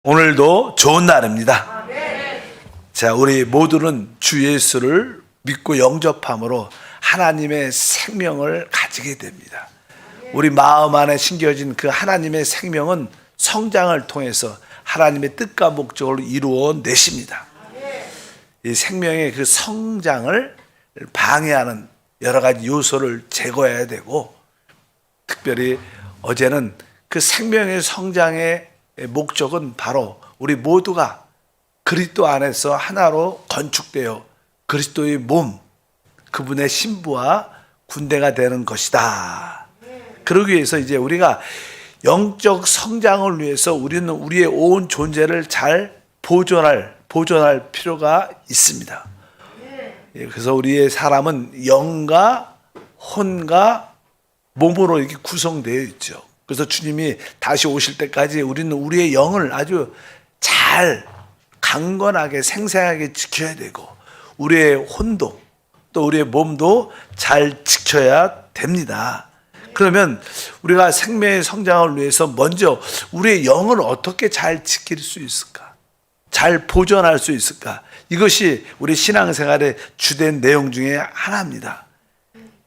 오늘도 좋은 날입니다. 자, 우리 모두는 주 예수를 믿고 영접함으로 하나님의 생명을 가지게 됩니다. 우리 마음 안에 심겨진 그 하나님의 생명은 성장을 통해서 하나님의 뜻과 목적을 이루어 내십니다. 이 생명의 그 성장을 방해하는 여러 가지 요소를 제거해야 되고, 특별히 어제는 그 생명의 성장의 목적은 바로 우리 모두가 그리스도 안에서 하나로 건축되어 그리스도의 몸, 그분의 신부와 군대가 되는 것이다. 그러기 위해서 이제 우리가 영적 성장을 위해서 우리는 우리의 온 존재를 잘 보존할 필요가 있습니다. 그래서 우리의 사람은 영과 혼과 몸으로 이렇게 구성되어 있죠. 그래서 주님이 다시 오실 때까지 우리는 우리의 영을 아주 잘 강건하게 생생하게 지켜야 되고, 우리의 혼도 또 우리의 몸도 잘 지켜야 됩니다. 그러면 우리가 생명의 성장을 위해서 먼저 우리의 영을 어떻게 잘 지킬 수 있을까? 잘 보존할 수 있을까? 이것이 우리 신앙생활의 주된 내용 중에 하나입니다.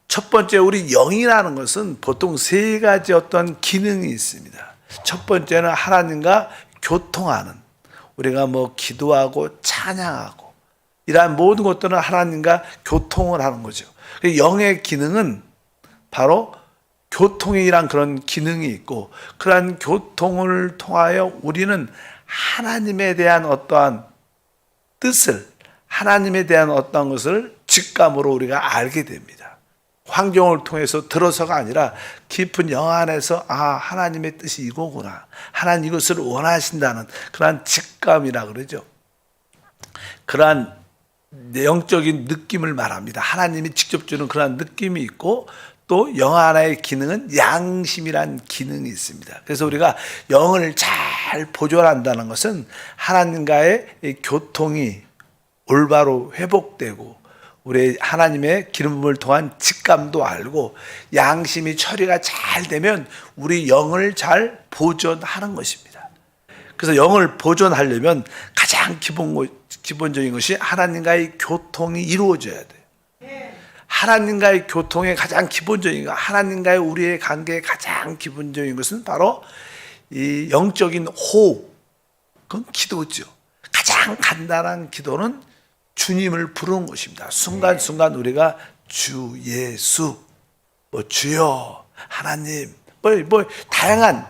첫 번째, 우리 영이라는 것은 보통 세 가지 어떤 기능이 있습니다. 첫 번째는 하나님과 교통하는, 우리가 기도하고 찬양하고 이러한 모든 것들은 하나님과 교통을 하는 거죠. 영의 기능은 바로 교통이란 그런 기능이 있고, 그러한 교통을 통하여 우리는 하나님에 대한 어떠한 뜻을, 하나님에 대한 어떠한 것을 직감으로 우리가 알게 됩니다. 환경을 통해서 들어서가 아니라 깊은 영 안에서 하나님의 뜻이 이거구나, 하나님 이것을 원하신다는 그러한 직감이라 그러죠. 그러한 영적인 느낌을 말합니다. 하나님이 직접 주는 그러한 느낌이 있고, 또 영 하나의 기능은 양심이란 기능이 있습니다. 그래서 우리가 영을 잘 보존한다는 것은 하나님과의 교통이 올바로 회복되고, 우리 하나님의 기름을 통한 직감도 알고, 양심이 처리가 잘 되면 우리 영을 잘 보존하는 것입니다. 그래서 영을 보존하려면 가장 기본적인 것이 하나님과의 교통이 이루어져야 돼요. 하나님과의 교통의 가장 기본적인 것, 하나님과의 우리의 관계의 가장 기본적인 것은 바로 이 영적인 호흡, 그건 기도죠. 가장 간단한 기도는 주님을 부르는 것입니다. 순간순간 우리가 주 예수, 주여, 하나님, 다양한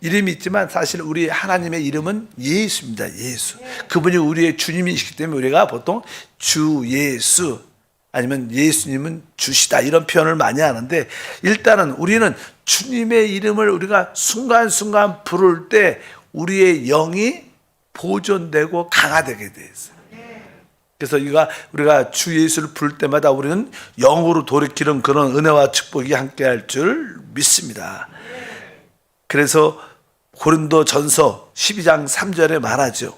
이름이 있지만 사실 우리 하나님의 이름은 예수입니다. 예수. 그분이 우리의 주님이시기 때문에 우리가 보통 주 예수, 아니면 예수님은 주시다, 이런 표현을 많이 하는데, 일단은 우리는 주님의 이름을 우리가 순간순간 부를 때 우리의 영이 보존되고 강화되게 되어 있어요. 그래서 우리가 주 예수를 부를 때마다 우리는 영으로 돌이키는 그런 은혜와 축복이 함께할 줄 믿습니다. 그래서 고린도전서 12장 3절에 말하죠.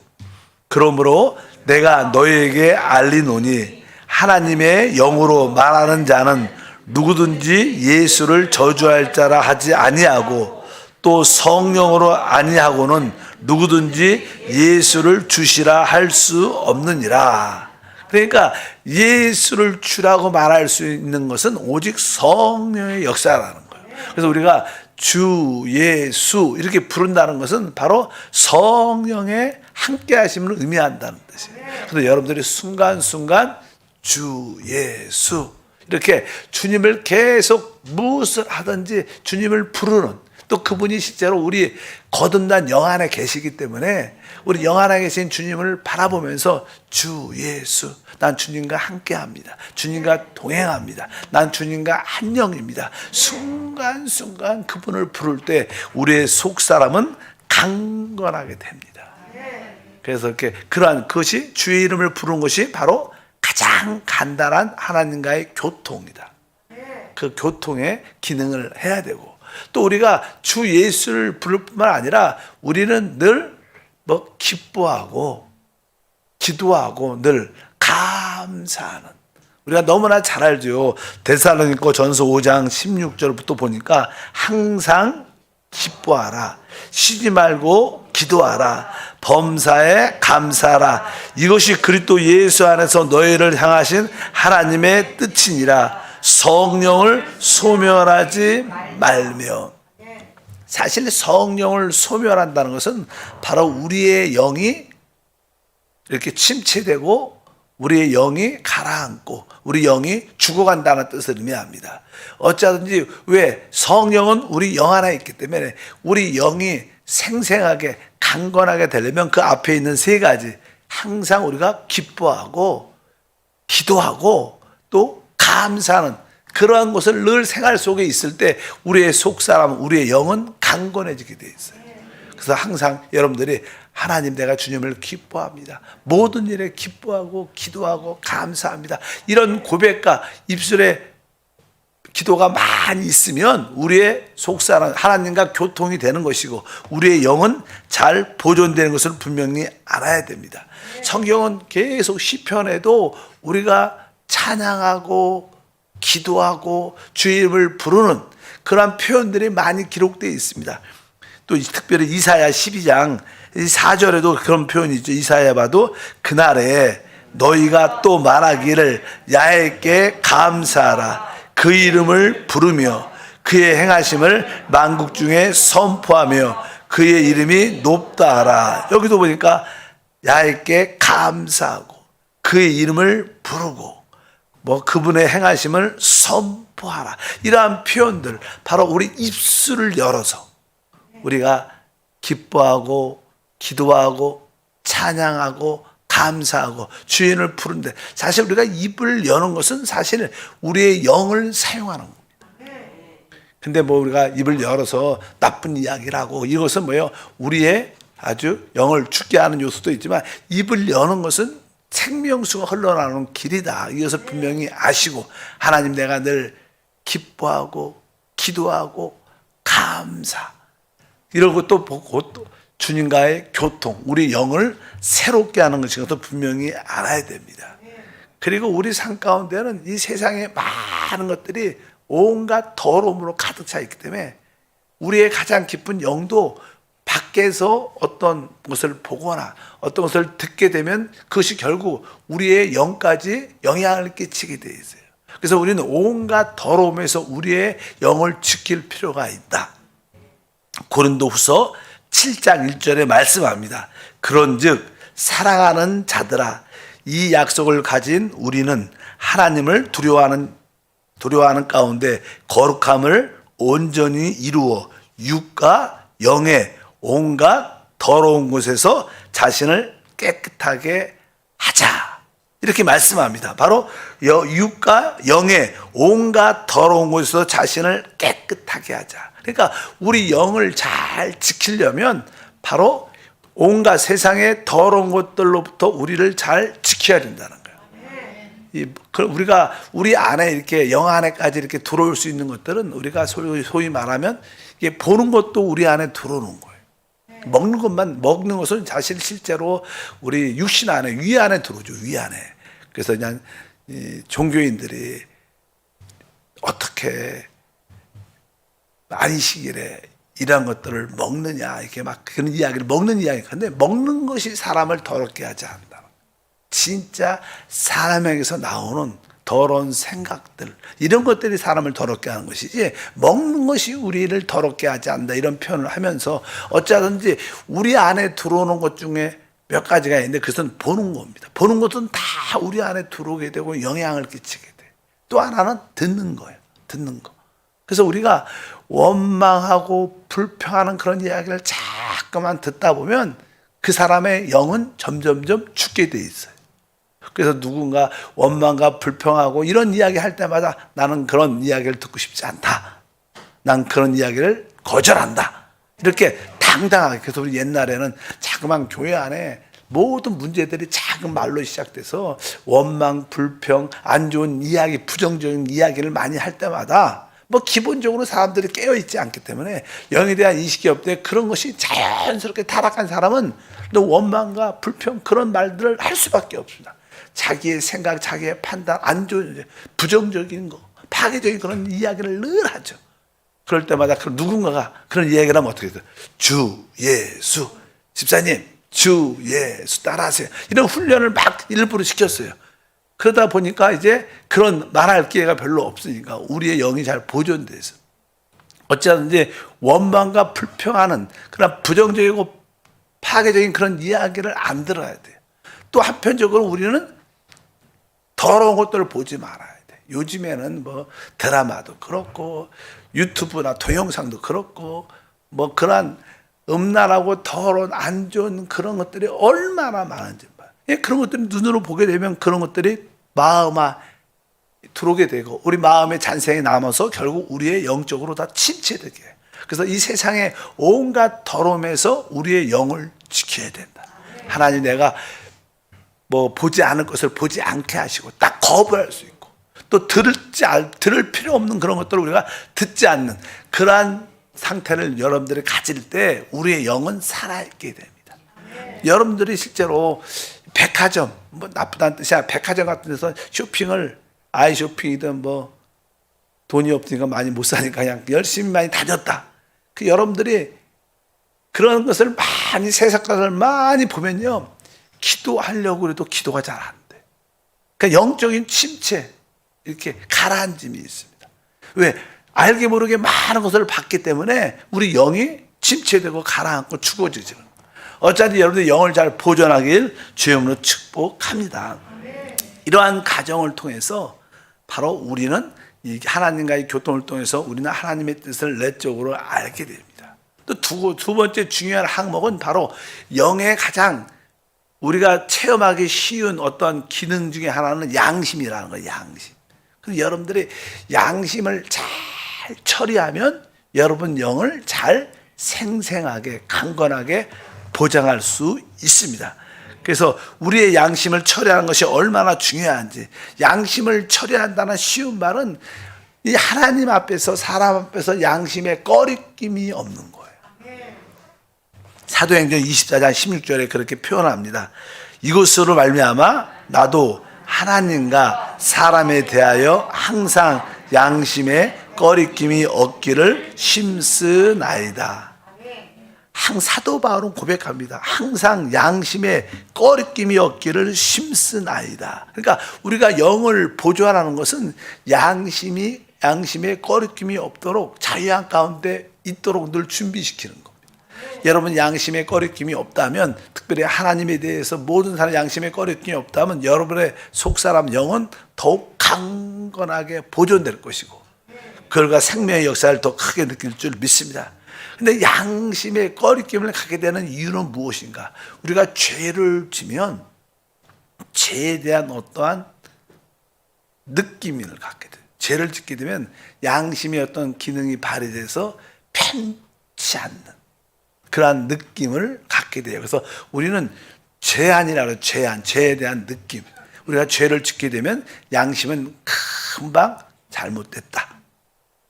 그러므로 내가 너희에게 알리노니 하나님의 영으로 말하는 자는 누구든지 예수를 저주할 자라 하지 아니하고, 또 성령으로 아니하고는 누구든지 예수를 주시라 할 수 없느니라. 그러니까 예수를 주라고 말할 수 있는 것은 오직 성령의 역사라는 거예요. 그래서 우리가 주 예수 이렇게 부른다는 것은 바로 성령의 함께 하심을 의미한다는 뜻이에요. 그래서 여러분들이 순간순간 주 예수 이렇게 주님을 계속 무엇을 하든지 주님을 부르는, 또 그분이 실제로 우리 거듭난 영 안에 계시기 때문에 우리 영 안에 계신 주님을 바라보면서 주 예수, 난 주님과 함께합니다. 주님과 동행합니다. 난 주님과 한 영입니다. 순간순간 그분을 부를 때 우리의 속사람은 강건하게 됩니다. 그래서 그러한 것이, 주의 이름을 부르는 것이 바로 가장 간단한 하나님과의 교통이다. 그 교통의 기능을 해야 되고, 또 우리가 주 예수를 부를 뿐만 아니라 우리는 늘 기뻐하고 기도하고 늘 감사하는, 우리가 너무나 잘 알죠. 데살로니가 전서 5장 16절부터 보니까 항상 기뻐하라. 쉬지 말고 기도하라. 범사에 감사하라. 이것이 그리스도 예수 안에서 너희를 향하신 하나님의 뜻이니라. 성령을 소멸하지 말며. 사실 성령을 소멸한다는 것은 바로 우리의 영이 이렇게 침체되고 우리의 영이 가라앉고 우리 영이 죽어간다는 뜻을 의미합니다. 어쩌든지 왜 성령은 우리 영 안에 있기 때문에 우리 영이 생생하게 강건하게 되려면 그 앞에 있는 세 가지 항상 우리가 기뻐하고 기도하고 또 감사하는 그러한 것을 늘 생활 속에 있을 때 우리의 속사람, 우리의 영은 강건해지게 돼 있어요. 그래서 항상 여러분들이 하나님 내가 주님을 기뻐합니다. 모든 일에 기뻐하고 기도하고 감사합니다. 이런 고백과 입술에 기도가 많이 있으면 우리의 속사람 하나님과 교통이 되는 것이고 우리의 영은 잘 보존되는 것을 분명히 알아야 됩니다. 성경은 계속 시편에도 우리가 찬양하고 기도하고 주의 이름을 부르는 그런 표현들이 많이 기록되어 있습니다. 또 특별히 이사야 12장 4절에도 그런 표현이 있죠. 이사야 봐도 그날에 너희가 또 말하기를 야훼께 감사하라. 그 이름을 부르며 그의 행하심을 만국 중에 선포하며 그의 이름이 높다 하라. 여기도 보니까 야훼께 감사하고 그의 이름을 부르고 뭐 그분의 행하심을 선포하라. 이러한 표현들 바로 우리 입술을 열어서 우리가 기뻐하고 기도하고 찬양하고 감사하고 주인을 부른데 사실 우리가 입을 여는 것은 사실 우리의 영을 사용하는 겁니다. 근데 뭐 우리가 입을 열어서 나쁜 이야기를 하고 이것은 뭐예요? 우리의 아주 영을 죽게 하는 요소도 있지만 입을 여는 것은 생명수가 흘러나오는 길이다. 이것을 분명히 아시고 하나님 내가 늘 기뻐하고 기도하고 감사 이런 것도 보고 또 주님과의 교통, 우리 영을 새롭게 하는 것인 것도 분명히 알아야 됩니다. 그리고 우리 삶 가운데는 이 세상에 많은 것들이 온갖 더러움으로 가득 차 있기 때문에 우리의 가장 깊은 영도 밖에서 어떤 것을 보거나 어떤 것을 듣게 되면 그것이 결국 우리의 영까지 영향을 끼치게 되어 있어요. 그래서 우리는 온갖 더러움에서 우리의 영을 지킬 필요가 있다. 고린도후서 7장 1절에 말씀합니다. 그런즉 사랑하는 자들아 이 약속을 가진 우리는 하나님을 두려워하는 가운데 거룩함을 온전히 이루어 육과 영의 온갖 더러운 곳에서 자신을 깨끗하게 하자. 이렇게 말씀합니다. 바로 육과 영의 온갖 더러운 곳에서 자신을 깨끗하게 하자. 그러니까 우리 영을 잘 지키려면 바로 온갖 세상의 더러운 것들로부터 우리를 잘 지켜야 된다는 거예요. 우리가 우리 안에 이렇게 영 안에까지 이렇게 들어올 수 있는 것들은 우리가 소위 말하면 이게 보는 것도 우리 안에 들어오는 거예요. 먹는 것은 사실 실제로 우리 육신 안에 위 안에 들어오죠. 위 안에. 그래서 그냥 종교인들이 어떻게 안식일에 이런 것들을 먹느냐 이렇게 막 그런 이야기를 먹는 이야기. 근데 먹는 것이 사람을 더럽게 하지 않는다. 진짜 사람에게서 나오는 더러운 생각들 이런 것들이 사람을 더럽게 하는 것이지 먹는 것이 우리를 더럽게 하지 않는다 이런 표현을 하면서 어쩌든지 우리 안에 들어오는 것 중에 몇 가지가 있는데 그것은 보는 겁니다. 보는 것은 다 우리 안에 들어오게 되고 영향을 끼치게 돼. 또 하나는 듣는 거예요. 듣는 거. 그래서 우리가 원망하고 불평하는 그런 이야기를 자꾸만 듣다 보면 그 사람의 영은 점점점 죽게 돼 있어요. 그래서 누군가 원망과 불평하고 이런 이야기 할 때마다 나는 그런 이야기를 듣고 싶지 않다. 난 그런 이야기를 거절한다. 이렇게 당당하게. 그래서 우리 옛날에는 자그만 교회 안에 모든 문제들이 작은 말로 시작돼서 원망, 불평, 안 좋은 이야기, 부정적인 이야기를 많이 할 때마다 뭐 기본적으로 사람들이 깨어있지 않기 때문에 영에 대한 인식이 없대. 그런 것이 자연스럽게 타락한 사람은 원망과 불평 그런 말들을 할 수밖에 없습니다. 자기의 생각, 자기의 판단, 안 좋은 부정적인 거, 파괴적인 그런 이야기를 늘 하죠. 그럴 때마다 누군가가 그런 이야기를 하면 어떻게 돼요? 주 예수. 집사님, 주 예수 따라하세요. 이런 훈련을 막 일부러 시켰어요. 그러다 보니까 이제 그런 말할 기회가 별로 없으니까 우리의 영이 잘 보존돼서 어찌하든지 원망과 불평하는 그런 부정적이고 파괴적인 그런 이야기를 안 들어야 돼요. 또 한편적으로 우리는 더러운 것들을 보지 말아야 돼. 요즘에는 뭐 드라마도 그렇고 유튜브나 동영상도 그렇고 뭐 그런 음란하고 더러운 안 좋은 그런 것들이 얼마나 많은지 봐요. 그런 것들을 눈으로 보게 되면 그런 것들이 마음에 들어오게 되고 우리 마음의 잔생이 남아서 결국 우리의 영적으로 다 침체되게 해요. 그래서 이 세상의 온갖 더러움에서 우리의 영을 지켜야 된다. 하나님 내가 뭐 보지 않을 것을 보지 않게 하시고 딱 거부할 수 있고 또 들을 필요 없는 그런 것들을 우리가 듣지 않는 그러한 상태를 여러분들이 가질 때 우리의 영은 살아있게 됩니다. 여러분들이 실제로 백화점, 뭐 나쁘다는 뜻이 아니라 백화점 같은 데서 쇼핑을 아이 쇼핑이든 뭐 돈이 없으니까 많이 못 사니까 그냥 열심히 많이 다녔다. 그 여러분들이 그런 것을 많이 세상 것을 많이 보면요. 기도하려고 해도 기도가 잘 안 돼. 그러니까 영적인 침체, 이렇게 가라앉음이 있습니다. 왜? 알게 모르게 많은 것을 봤기 때문에 우리 영이 침체되고 가라앉고 죽어지죠. 어차피 여러분들 영을 잘 보존하길 주님으로 축복합니다. 이러한 가정을 통해서 바로 우리는 이 하나님과의 교통을 통해서 우리는 하나님의 뜻을 내적으로 알게 됩니다. 또 두 번째 중요한 항목은 바로 영의 가장 우리가 체험하기 쉬운 어떤 기능 중에 하나는 양심이라는 거예요. 양심. 그래서 여러분들이 양심을 잘 처리하면 여러분 영을 잘 생생하게 강건하게 보장할 수 있습니다. 그래서 우리의 양심을 처리하는 것이 얼마나 중요한지, 양심을 처리한다는 쉬운 말은 이 하나님 앞에서 사람 앞에서 양심에 꺼리낌이 없는 거예요. 사도행전 24장 16절에 그렇게 표현합니다. 이것으로 말미암아 나도 하나님과 사람에 대하여 항상 양심에 꺼리낌이 없기를 힘쓰나이다. 사도 바울은 고백합니다. 항상 양심에 꺼리낌이 없기를 힘쓰나이다. 그러니까 우리가 영을 보존하는 것은 양심에 꺼리낌이 없도록 자유한 가운데 있도록 늘 준비시키는 겁니다. 여러분 양심에 꺼리낌이 없다면, 특별히 하나님에 대해서 모든 사람 양심에 꺼리낌이 없다면 여러분의 속사람 영은 더욱 강건하게 보존될 것이고 그걸과 생명의 역사를 더 크게 느낄 줄 믿습니다. 근데 양심의 꺼리낌을 갖게 되는 이유는 무엇인가? 우리가 죄를 지면 죄에 대한 어떠한 느낌을 갖게 돼요. 죄를 짓게 되면 양심의 어떤 기능이 발휘돼서 편치 않는 그러한 느낌을 갖게 돼요. 그래서 우리는 죄안이라고 해요. 죄에 대한 느낌. 우리가 죄를 짓게 되면 양심은 금방 잘못됐다.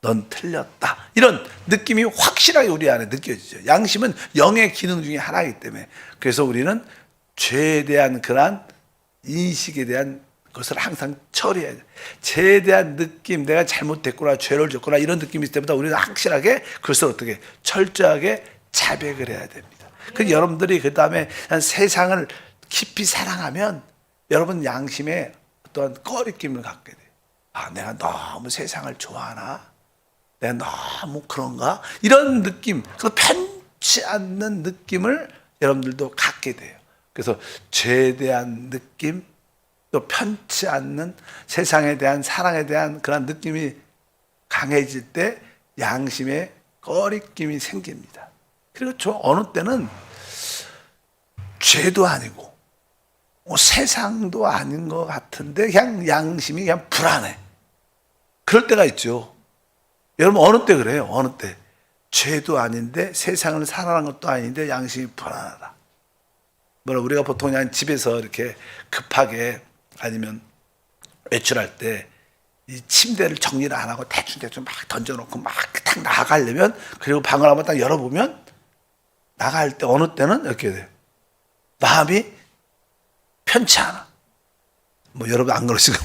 넌 틀렸다. 이런 느낌이 확실하게 우리 안에 느껴지죠. 양심은 영의 기능 중에 하나이기 때문에. 그래서 우리는 죄에 대한 그러한 인식에 대한 것을 항상 처리해야 돼요. 죄에 대한 느낌, 내가 잘못됐구나, 죄를 졌구나 이런 느낌이 있을 때보다 우리는 확실하게 그것을 어떻게 철저하게 자백을 해야 됩니다. 그래서 여러분들이 그 다음에 세상을 깊이 사랑하면 여러분 양심에 어떤 꺼리낌을 갖게 돼요. 아, 내가 너무 세상을 좋아하나? 내가 너무 그런가? 이런 느낌, 그 편치 않는 느낌을 여러분들도 갖게 돼요. 그래서 죄에 대한 느낌, 또 편치 않는 세상에 대한 사랑에 대한 그런 느낌이 강해질 때 양심에 꺼리낌이 생깁니다. 그리고 저 어느 때는 죄도 아니고 세상도 아닌 것 같은데 그냥 양심이 그냥 불안해. 그럴 때가 있죠. 여러분 어느 때 그래요? 어느 때 죄도 아닌데 세상을 살아가는 것도 아닌데 양심이 불안하다. 뭐라 우리가 보통 그냥 집에서 이렇게 급하게 아니면 외출할 때 이 침대를 정리를 안 하고 대충 막 던져놓고 막 딱 나가려면, 그리고 방을 한번 딱 열어보면 나갈 때 어느 때는 이렇게 돼요. 마음이 편치 않아. 뭐 여러분 안 그러시고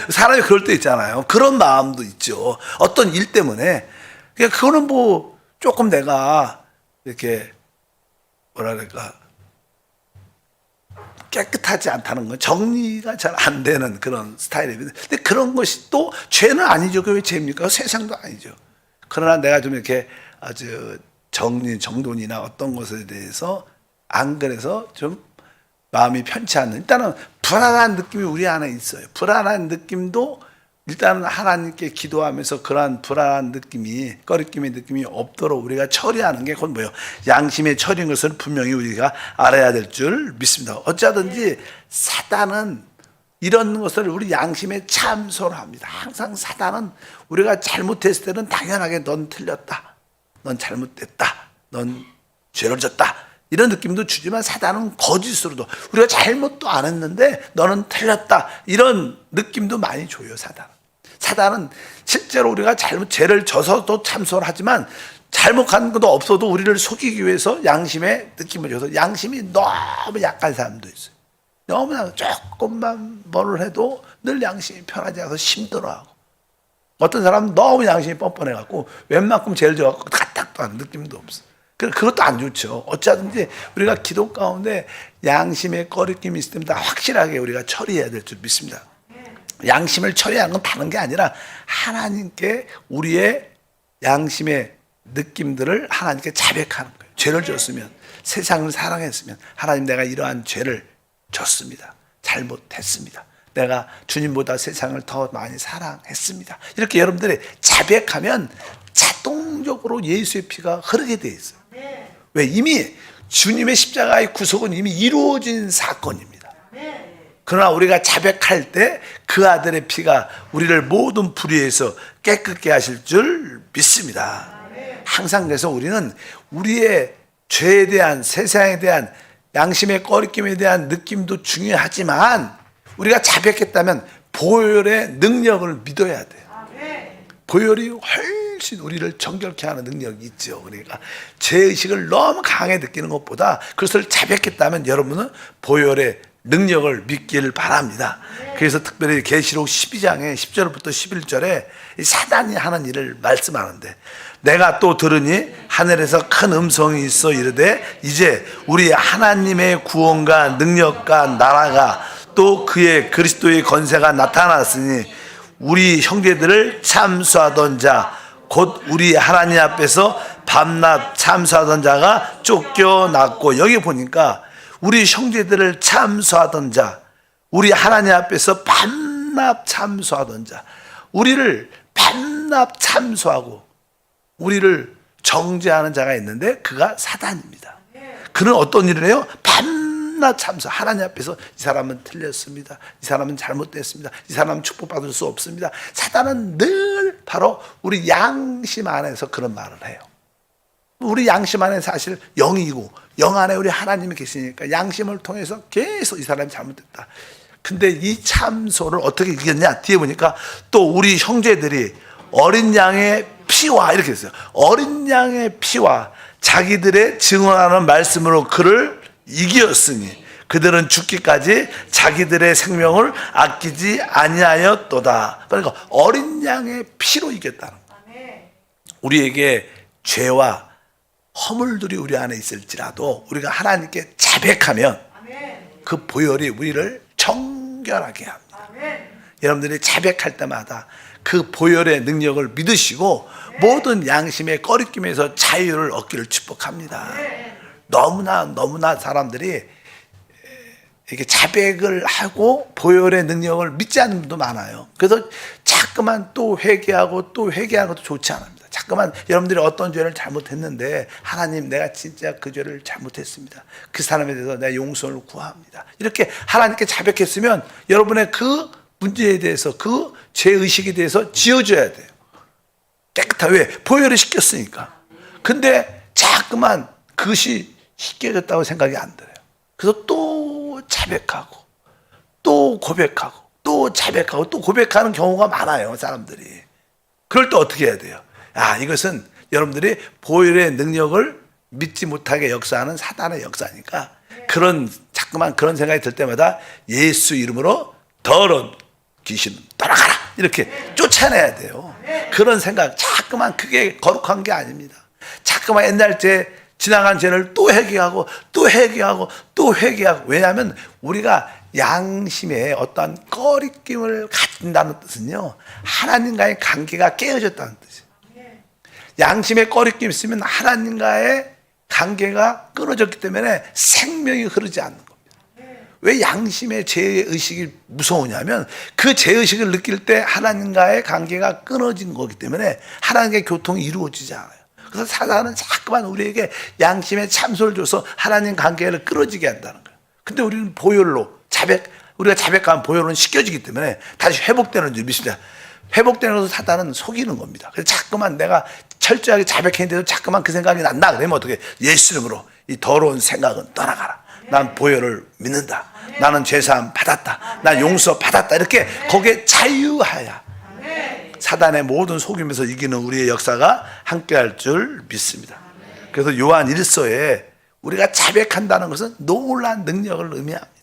사람이 그럴 때 있잖아요. 그런 마음도 있죠. 어떤 일 때문에 그러니까 그거는 뭐 조금 내가 이렇게 뭐라 그럴까 깨끗하지 않다는 건 정리가 잘 안 되는 그런 스타일입니다. 근데 그런 것이 또 죄는 아니죠. 그게 왜 죄입니까? 세상도 아니죠. 그러나 내가 좀 이렇게 아주 정돈이나 어떤 것에 대해서 안 그래서 좀 마음이 편치 않는, 일단은 불안한 느낌이 우리 안에 있어요. 불안한 느낌도 일단은 하나님께 기도하면서 그러한 불안한 느낌이, 꺼리낌의 느낌이 없도록 우리가 처리하는 게 그건 뭐예요? 양심의 처리인 것을 분명히 우리가 알아야 될 줄 믿습니다. 어쩌든지 사단은 이런 것을 우리 양심에 참소를 합니다. 항상 사단은 우리가 잘못했을 때는 당연하게 넌 틀렸다, 넌 잘못됐다, 넌 죄를 졌다, 이런 느낌도 주지만 사단은 거짓으로도 우리가 잘못도 안 했는데 너는 틀렸다, 이런 느낌도 많이 줘요. 사단은 실제로 우리가 죄를 져서도 참소를 하지만 잘못한 것도 없어도 우리를 속이기 위해서 양심의 느낌을 줘서, 양심이 너무 약한 사람도 있어요. 너무나 조금만 뭘 해도 늘 양심이 편하지 않아서 힘들어하고, 어떤 사람은 너무 양심이 뻔뻔해갖고 웬만큼 죄를 져갖고 까딱도 하는 느낌도 없어요. 그것도 안 좋죠. 어쩌든지 우리가 기도 가운데 양심의 꺼리낌이 있을 때마다 확실하게 우리가 처리해야 될 줄 믿습니다. 양심을 처리하는 건 다른 게 아니라 하나님께 우리의 양심의 느낌들을 하나님께 자백하는 거예요. 죄를 졌으면, 세상을 사랑했으면, 하나님 내가 이러한 죄를 졌습니다. 잘못했습니다. 내가 주님보다 세상을 더 많이 사랑했습니다. 이렇게 여러분들이 자백하면 자동적으로 예수의 피가 흐르게 돼 있어요. 왜? 이미 주님의 십자가의 구속은 이미 이루어진 사건입니다. 그러나 우리가 자백할 때 그 아들의 피가 우리를 모든 불의에서 깨끗게 하실 줄 믿습니다. 항상 그래서 우리는 우리의 죄에 대한, 세상에 대한 양심의 꺼리낌에 대한 느낌도 중요하지만 우리가 자백했다면 보혈의 능력을 믿어야 돼요. 보혈이 훨씬 우리를 정결케 하는 능력이 있죠. 그러니까 죄의식을 너무 강하게 느끼는 것보다 그것을 자백했다면 여러분은 보혈의 능력을 믿기를 바랍니다. 그래서 특별히 계시록 12장의 10절부터 11절에 사단이 하는 일을 말씀하는데, 내가 또 들으니 하늘에서 큰 음성이 있어 이르되 이제 우리 하나님의 구원과 능력과 나라가 또 그의 그리스도의 권세가 나타났으니 우리 형제들을 참수하던 자 곧 우리 하나님 앞에서 밤낮 참수하던 자가 쫓겨났고, 여기 보니까 우리 형제들을 참수하던 자, 우리 하나님 앞에서 밤낮 참수하던 자, 우리를 밤낮 참수하고 우리를 정죄하는 자가 있는데 그가 사단입니다. 그는 어떤 일을 해요? 밤낮 참수. 하나님 앞에서 이 사람은 틀렸습니다, 이 사람은 잘못됐습니다, 이 사람은 축복받을 수 없습니다. 사단은 늘 바로 우리 양심 안에서 그런 말을 해요. 우리 양심 안에 사실 영이고 영 안에 우리 하나님이 계시니까 양심을 통해서 계속 이 사람이 잘못됐다. 근데 이 참소를 어떻게 이겼냐? 뒤에 보니까 또 우리 형제들이 어린 양의 피와, 이렇게 했어요. 어린 양의 피와 자기들의 증언하는 말씀으로 그를 이겼으니 그들은 죽기까지 자기들의 생명을 아끼지 아니하였도다. 그러니까 어린 양의 피로 이겼다는 거예요. 우리에게 죄와 허물들이 우리 안에 있을지라도 우리가 하나님께 자백하면 그 보혈이 우리를 정결하게 합니다. 여러분들이 자백할 때마다 그 보혈의 능력을 믿으시고 모든 양심의 꺼리낌에서 자유를 얻기를 축복합니다. 너무나 사람들이 이렇게 자백을 하고 보혈의 능력을 믿지 않는 분도 많아요. 그래서 자꾸만 또 회개하고 또 회개하는 것도 좋지 않습니다. 자꾸만 여러분들이 어떤 죄를 잘못했는데, 하나님 내가 진짜 그 죄를 잘못했습니다, 그 사람에 대해서 내가 용서를 구합니다, 이렇게 하나님께 자백했으면 여러분의 그 문제에 대해서, 그 죄의식에 대해서 지어줘야 돼요. 깨끗하게. 왜? 보혈을 시켰으니까. 근데 자꾸만 그것이 씻겨졌다고 생각이 안 들어요. 그래서 또 자백하고 또 고백하고 또 자백하고 또 고백하는 경우가 많아요, 사람들이. 그럴 때 어떻게 해야 돼요? 이것은 여러분들이 보혈의 능력을 믿지 못하게 역사하는 사단의 역사니까, 자꾸만 그런 생각이 들 때마다 예수 이름으로 더러운 귀신 떠나가라, 이렇게 쫓아내야 돼요. 그런 생각, 자꾸만 그게 거룩한 게 아닙니다. 자꾸만 옛날 지나간 죄를 또 회개하고 또 회개하고 또 회개하고. 왜냐하면 우리가 양심에 어떠한 꺼리낌을 갖는다는 뜻은요, 하나님과의 관계가 깨어졌다는 뜻이에요. 양심에 꺼리낌이 있으면 하나님과의 관계가 끊어졌기 때문에 생명이 흐르지 않는 겁니다. 왜 양심의 죄의식이 무서우냐면 그 죄의식을 느낄 때 하나님과의 관계가 끊어진 거기 때문에 하나님과의 교통이 이루어지지 않아요. 그래서 사단은 자꾸만 우리에게 양심의 참소를 줘서 하나님 관계를 끊어지게 한다는 거예요. 근데 우리는 보혈로 우리가 자백하면 보혈은 씻겨지기 때문에 다시 회복되는 줄 믿습니다. 회복되는 것을 사단은 속이는 겁니다. 그래서 자꾸만 내가 철저하게 자백했는데도 자꾸만 그 생각이 난다 그러면 어떻게? 예수 이름으로 이 더러운 생각은 떠나가라. 난 보혈을 믿는다. 나는 죄사함 받았다. 난 용서 받았다. 이렇게 거기에 자유하야 사단의 모든 속임에서 이기는 우리의 역사가 함께할 줄 믿습니다. 그래서 요한 1서에 우리가 자백한다는 것은 놀라운 능력을 의미합니다.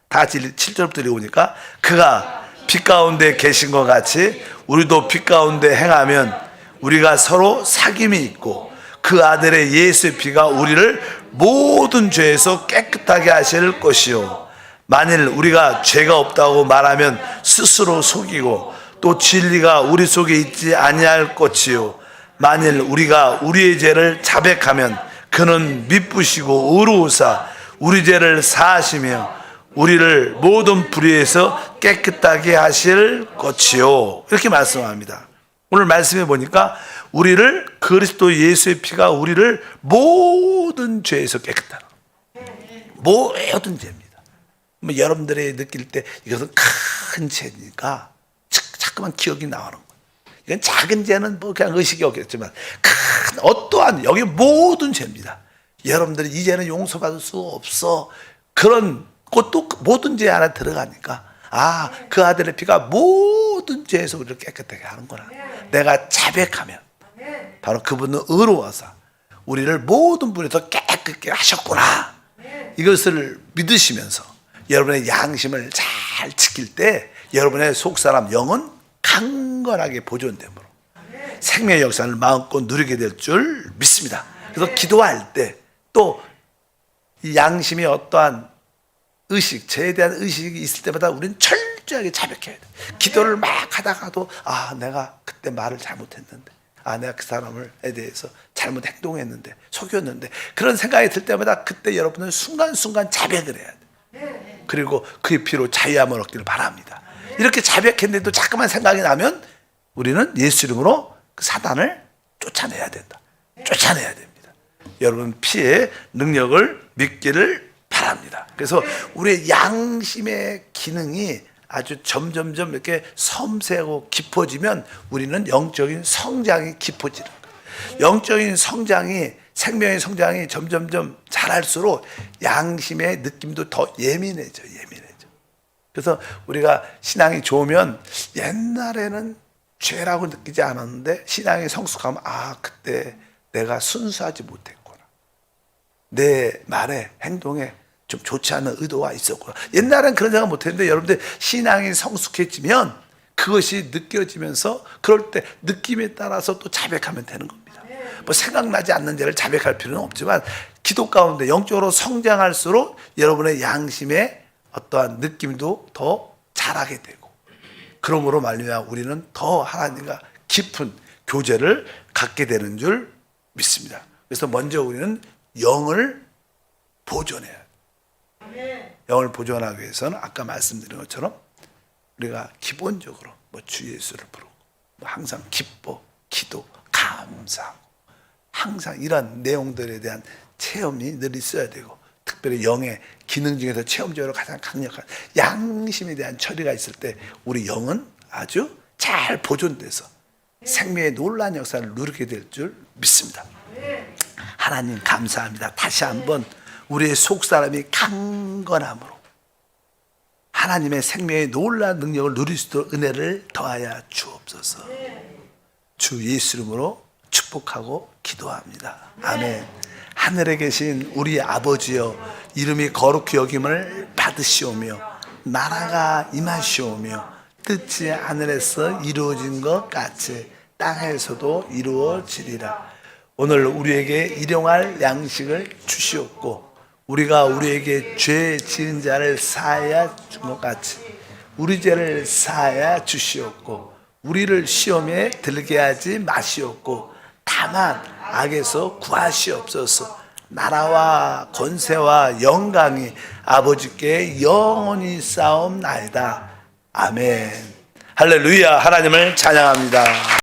다 같이 7절부터 읽어보니까 그가 빛 가운데 계신 것 같이 우리도 빛 가운데 행하면 우리가 서로 사귐이 있고 그 아들의 예수의 피가 우리를 모든 죄에서 깨끗하게 하실 것이요, 만일 우리가 죄가 없다고 말하면 스스로 속이고 또 진리가 우리 속에 있지 아니할 것이요, 만일 우리가 우리의 죄를 자백하면 그는 미쁘시고 의로우사 우리 죄를 사하시며 우리를 모든 불의에서 깨끗하게 하실 것이요, 이렇게 말씀합니다. 오늘 말씀해 보니까 우리를 그리스도 예수의 피가 우리를 모든 죄에서 깨끗하다. 모든 죄입니다. 뭐 여러분들이 느낄 때 이것은 큰 죄니까 자꾸만 기억이 나오는 거예요. 이건 작은 죄는 뭐 그냥 의식이 없겠지만 큰 어떠한 여기 모든 죄입니다. 여러분들이 이 죄는 용서받을 수 없어. 그런 것도 모든 죄 안에 들어가니까 그 아들의 피가 모든 죄에서 우리를 깨끗하게 하는구나. 내가 자백하면 바로 그분은 의로워서 우리를 모든 불에서 깨끗게 하셨구나. 이것을 믿으시면서 여러분의 양심을 잘 지킬 때 여러분의 속사람 영은 강건하게 보존되므로 생명의 역사를 마음껏 누리게 될 줄 믿습니다. 그래서 기도할 때 또 이 양심이 어떠한 의식, 죄에 대한 의식이 있을 때마다 우리는 철저하게 자백해야 돼. 기도를 막 하다가도 내가 그때 말을 잘못했는데, 내가 그 사람에 대해서 잘못 행동했는데, 속였는데, 그런 생각이 들 때마다 그때 여러분은 순간순간 자백을 해야 돼. 그리고 그의 피로 자유함을 얻기를 바랍니다. 이렇게 자백했는데도 자꾸만 생각이 나면 우리는 예수 이름으로 그 사단을 쫓아내야 된다. 쫓아내야 됩니다. 여러분 피의 능력을 믿기를 바랍니다. 그래서 우리의 양심의 기능이 아주 점점점 이렇게 섬세하고 깊어지면 우리는 영적인 성장이 깊어지는 거예요. 영적인 성장이, 생명의 성장이 점점점 잘할수록 양심의 느낌도 더 예민해져. 그래서 우리가 신앙이 좋으면 옛날에는 죄라고 느끼지 않았는데 신앙이 성숙하면 그때 내가 순수하지 못했구나. 내 말에 행동에 좀 좋지 않은 의도가 있었구나. 옛날엔 그런 생각 못했는데 여러분들 신앙이 성숙해지면 그것이 느껴지면서 그럴 때 느낌에 따라서 또 자백하면 되는 겁니다. 뭐 생각나지 않는 죄를 자백할 필요는 없지만 기도 가운데 영적으로 성장할수록 여러분의 양심의 어떠한 느낌도 더 잘하게 되고, 그러므로 말미암아 우리는 더 하나님과 깊은 교제를 갖게 되는 줄 믿습니다. 그래서 먼저 우리는 영을 보존해야 돼요. 영을 보존하기 위해서는 아까 말씀드린 것처럼 우리가 기본적으로 주 예수를 부르고 항상 기뻐, 기도, 감사하고 항상 이런 내용들에 대한 체험이 늘 있어야 되고, 특별히 영의 기능 중에서 체험적으로 가장 강력한 양심에 대한 처리가 있을 때 우리 영은 아주 잘 보존돼서 생명의 놀라운 역사를 누리게 될 줄 믿습니다. 하나님 감사합니다. 다시 한번 우리의 속사람이 강건함으로 하나님의 생명의 놀라운 능력을 누릴 수 있도록 은혜를 더하여 주옵소서. 주 예수 이름으로 축복하고 기도합니다. 아멘. 하늘에 계신 우리 아버지여, 이름이 거룩히 여김을 받으시오며 나라가 임하시오며 뜻이 하늘에서 이루어진 것 같이 땅에서도 이루어지리라. 오늘 우리에게 일용할 양식을 주시옵고 우리가 우리에게 죄 지은 자를 사하여 준 것 같이 우리 죄를 사하여 주시옵고 우리를 시험에 들게 하지 마시옵고 다만 악에서 구하시옵소서. 나라와 권세와 영광이 아버지께 영원히 싸움나이다. 아멘. 할렐루야. 하나님을 찬양합니다.